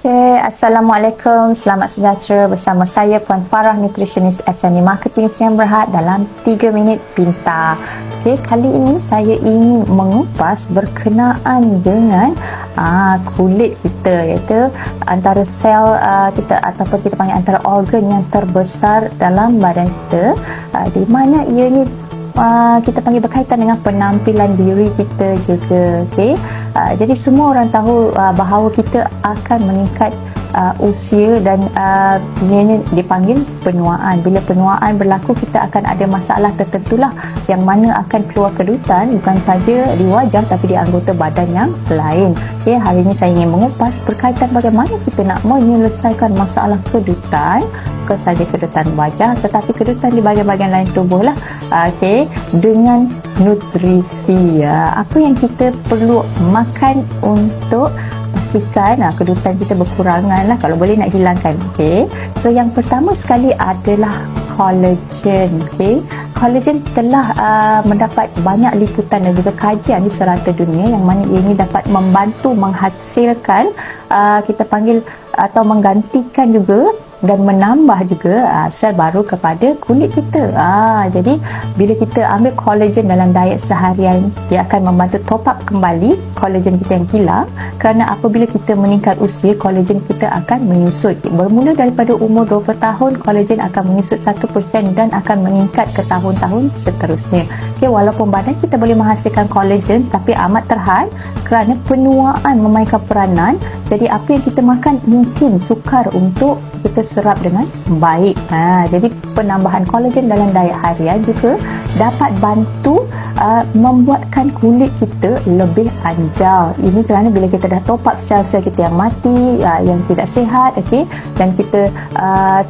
Okay, Assalamualaikum, selamat sejahtera bersama saya Puan Farah, nutritionist SME Marketing Sdn Bhd dalam 3 minit pintar. Okay, kali ini saya ingin mengupas berkenaan dengan kulit kita, iaitu antara sel kita ataupun kita panggil antara organ yang terbesar dalam badan kita, di mana ianya kita panggil berkaitan dengan penampilan diri kita juga. Okay? Jadi semua orang tahu bahawa kita akan meningkat usia dan ini dipanggil penuaan. Bila penuaan berlaku, kita akan ada masalah tertentulah yang mana akan keluar kedutan bukan saja di wajah tapi di anggota badan yang lain. Okay, hari ini saya ingin mengupas berkaitan bagaimana kita nak menyelesaikan masalah kedutan, bukan saja kedutan wajah tetapi kedutan di bahagian-bahagian lain tubuh lah. Okay, dengan nutrisi. Apa yang kita perlu makan untuk pastikan kedutan kita berkurangan lah, kalau boleh nak hilangkan. Okay, so yang pertama sekali adalah collagen. Okay, collagen telah mendapat banyak liputan dan juga kajian di serata dunia yang mana ia ini dapat membantu menghasilkan kita panggil atau menggantikan juga dan menambah juga sel baru kepada kulit kita. Jadi bila kita ambil collagen dalam diet seharian, dia akan membantu top up kembali collagen kita yang hilang, kerana apabila kita meningkat usia, collagen kita akan menyusut. Bermula daripada umur 20 tahun, collagen akan menyusut 1% dan akan meningkat ke tahun-tahun seterusnya. Okay, walaupun badan kita boleh menghasilkan collagen, tapi amat terhad kerana penuaan memainkan peranan. Jadi apa yang kita makan mungkin sukar untuk kita serap dengan baik. Jadi penambahan collagen dalam diet harian juga dapat bantu membuatkan kulit kita lebih anjal. Ini kerana bila kita dah top up sel-sel kita yang mati, yang tidak sihat, okay, dan kita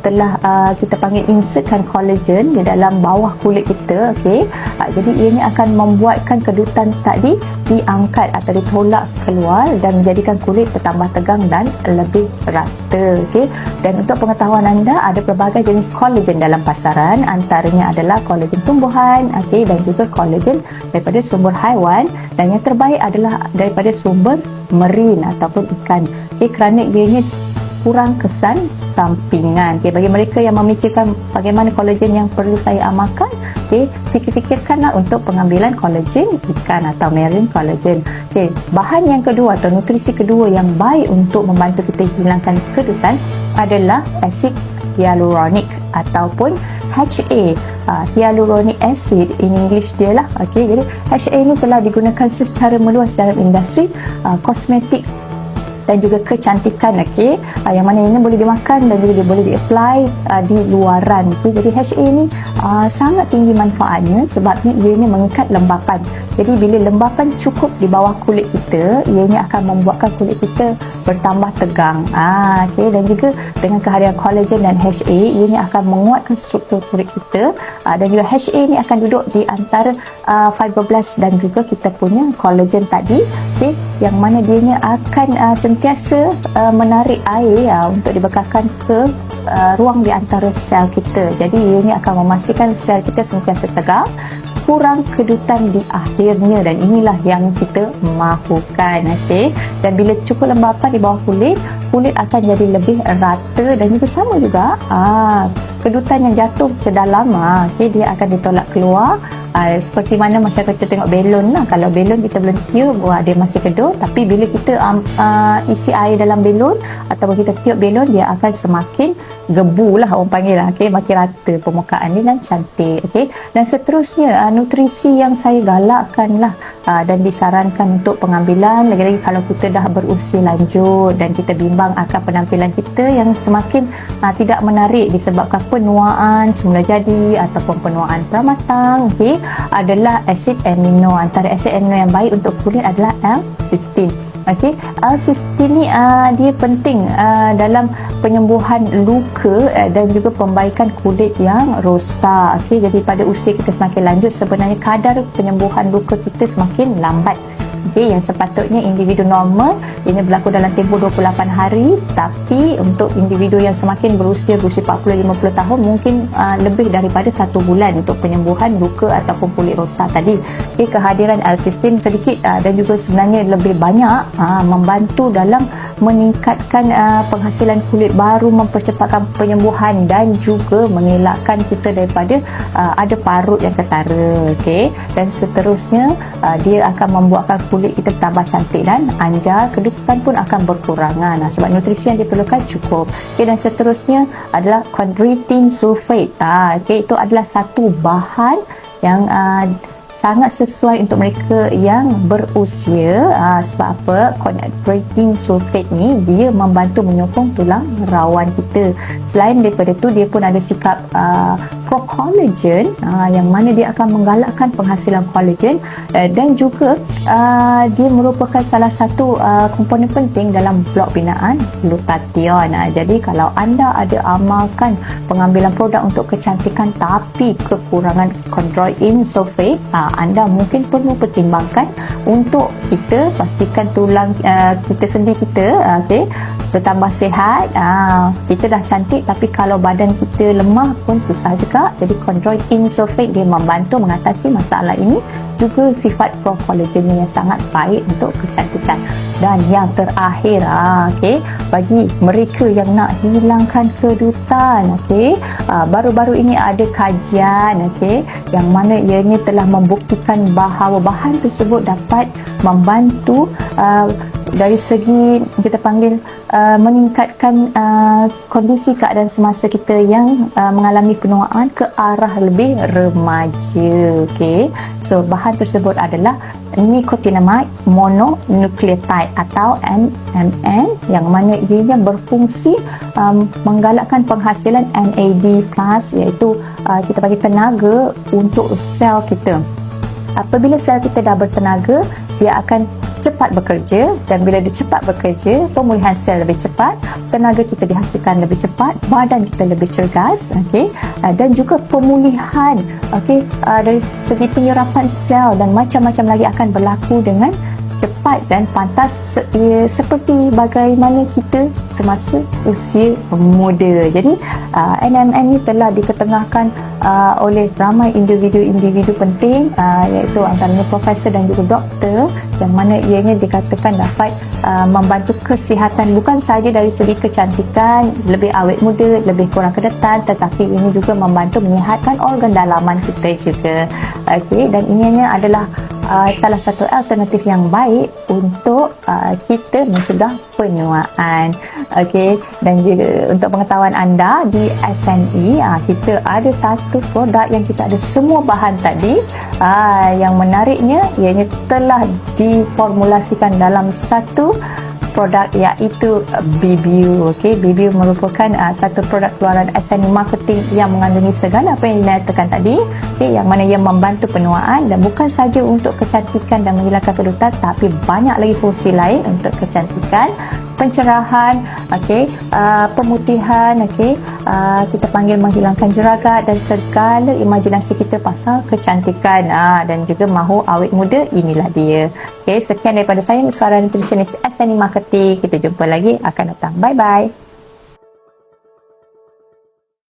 telah kita panggil insertkan collagen di dalam bawah kulit kita, okay, jadi ini akan membuatkan kedutan tadi diangkat atau ditolak keluar dan menjadikan kulit bertambah tegang dan lebih rata. Okay, dan untuk pengetahuan anda, ada pelbagai jenis collagen dalam pasaran, antaranya adalah collagen tumbuhan, okay, dan juga collagen daripada sumber haiwan, dan yang terbaik adalah daripada sumber marine ataupun ikan. Okay, kerana ianya kurang kesan sampingan. Okay, bagi mereka yang memikirkan bagaimana collagen yang perlu saya amalkan, okay, fikirkanlah untuk pengambilan collagen ikan atau marine collagen. Okay, bahan yang kedua atau nutrisi kedua yang baik untuk membantu kita hilangkan kedutan adalah asid hyaluronic ataupun HA, hyaluronic acid in English dia lah. Okay, jadi HA ini telah digunakan secara meluas dalam industri kosmetik dan juga kecantikan, okay, yang mana ini boleh dimakan dan juga dia boleh di-apply di luaran. Okay, jadi HA ini sangat tinggi manfaatnya sebabnya ia ini mengikat lembapan. Jadi bila lembapan cukup di bawah kulit kita, ianya akan membuatkan kulit kita bertambah tegang. Okay, dan juga dengan kehadiran collagen dan HA, ianya akan menguatkan struktur kulit kita, dan juga HA ini akan duduk di antara fibroblast dan juga kita punya collagen tadi, okay, yang mana dianya akan sentiasa menarik air untuk dibekalkan ke ruang di antara sel kita. Jadi ianya akan memastikan sel kita sentiasa tegang, kurang kedutan di akhirnya, dan inilah yang kita mahukan. Okay, dan bila cukup lembapan di bawah kulit, kulit akan jadi lebih rata dan juga sama juga kedutan yang jatuh ke dalam, okay, dia akan ditolak keluar. Seperti mana masyarakat kita tengok belon lah. Kalau belon kita belum tiup, dia masih kedut, tapi bila kita isi air dalam belon ataupun kita tiup belon, dia akan semakin gebu lah orang panggil lah, okay, makin rata permukaan dia dan cantik. Okay, dan seterusnya nutrisi yang saya galakkan lah dan disarankan untuk pengambilan, lagi-lagi kalau kita dah berusia lanjut dan kita bimbang akan penampilan kita yang semakin tidak menarik disebabkan penuaan semula jadi ataupun penuaan pramatang, okay, adalah asid amino. Antara asid amino yang baik untuk kulit adalah L-cysteine. Okay, L-cysteine ni dia penting dalam penyembuhan luka dan juga pembaikan kulit yang rosak. Okay, jadi pada usia kita semakin lanjut, sebenarnya kadar penyembuhan luka kita semakin lambat. Okay, yang sepatutnya individu normal ini berlaku dalam tempoh 28 hari, tapi untuk individu yang semakin berusia 40-50 tahun mungkin lebih daripada 1 bulan untuk penyembuhan luka ataupun kulit rosak tadi. Okay, kehadiran L-cysteine sedikit dan juga sebenarnya lebih banyak membantu dalam meningkatkan penghasilan kulit baru, mempercepatkan penyembuhan dan juga mengelakkan kita daripada ada parut yang ketara. Okey, dan seterusnya dia akan membuatkan kulit kita tambah cantik dan anja, kedudukan pun akan berkurangan. Sebab nutrisi yang diperlukan cukup. Okey, dan seterusnya adalah chondroitin sulfate. Okey, itu adalah satu bahan yang sangat sesuai untuk mereka yang berusia. Sebab apa? Chondroitin sulfate ni dia membantu menyokong tulang rawan kita. Selain daripada tu, dia pun ada sikap pro-collagen, yang mana dia akan menggalakkan penghasilan kolagen, dan juga dia merupakan salah satu komponen penting dalam blok binaan glutathione. Jadi kalau anda ada amalkan pengambilan produk untuk kecantikan tapi kekurangan chondroitin sulfate, anda mungkin perlu pertimbangkan untuk kita pastikan tulang kita sendi kita bertambah sihat. Kita dah cantik tapi kalau badan kita lemah pun susah juga. Jadi chondroitin sulfate dia membantu mengatasi masalah ini, juga sifat pro-collagen yang sangat baik untuk kecantikan. Dan yang terakhir, bagi mereka yang nak hilangkan kedutan, baru-baru ini ada kajian, yang mana ianya telah membuktikan bahawa bahan tersebut dapat membantu dari segi kita panggil meningkatkan kondisi keadaan semasa kita yang mengalami penuaan ke arah lebih remaja. So bahan tersebut adalah nicotinamide mononukleotide atau NMN, yang mana ianya berfungsi menggalakkan penghasilan NAD+, iaitu kita bagi tenaga untuk sel kita. Apabila sel kita dah bertenaga, dia akan cepat bekerja, dan bila dia cepat bekerja, pemulihan sel lebih cepat, tenaga kita dihasilkan lebih cepat, badan kita lebih cergas, dan juga pemulihan dari segi penyerapan sel dan macam-macam lagi akan berlaku dengan cepat dan pantas, seperti bagaimana kita semasa usia muda. Jadi NMN ini telah diketengahkan oleh ramai individu-individu penting, iaitu antaranya profesor dan juga doktor, yang mana ianya dikatakan dapat membantu kesihatan bukan sahaja dari segi kecantikan, lebih awet muda, lebih kurang kedetan, tetapi ini juga membantu menyihatkan organ dalaman kita juga. Dan ianya adalah salah satu alternatif yang baik untuk kita mencegah penuaan. Dan juga untuk pengetahuan anda, di SNE kita ada satu produk yang kita ada semua bahan tadi. Yang menariknya ianya telah diformulasikan dalam satu produk, iaitu BBU. BBU merupakan satu produk keluaran SNE Marketing yang mengandungi segala apa yang dinyatakan tadi, yang mana ia membantu penuaan, dan bukan saja untuk kecantikan dan menghilangkan kedutan, tapi banyak lagi fungsi lain untuk kecantikan, pencerahan, pemutihan, kita panggil menghilangkan jeragat dan segala imajinasi kita pasal kecantikan, dan juga mahu awet muda. Inilah dia. Sekian daripada saya, Miss Farah, nutritionist SNE Marketing. Kita jumpa lagi akan datang. Bye bye.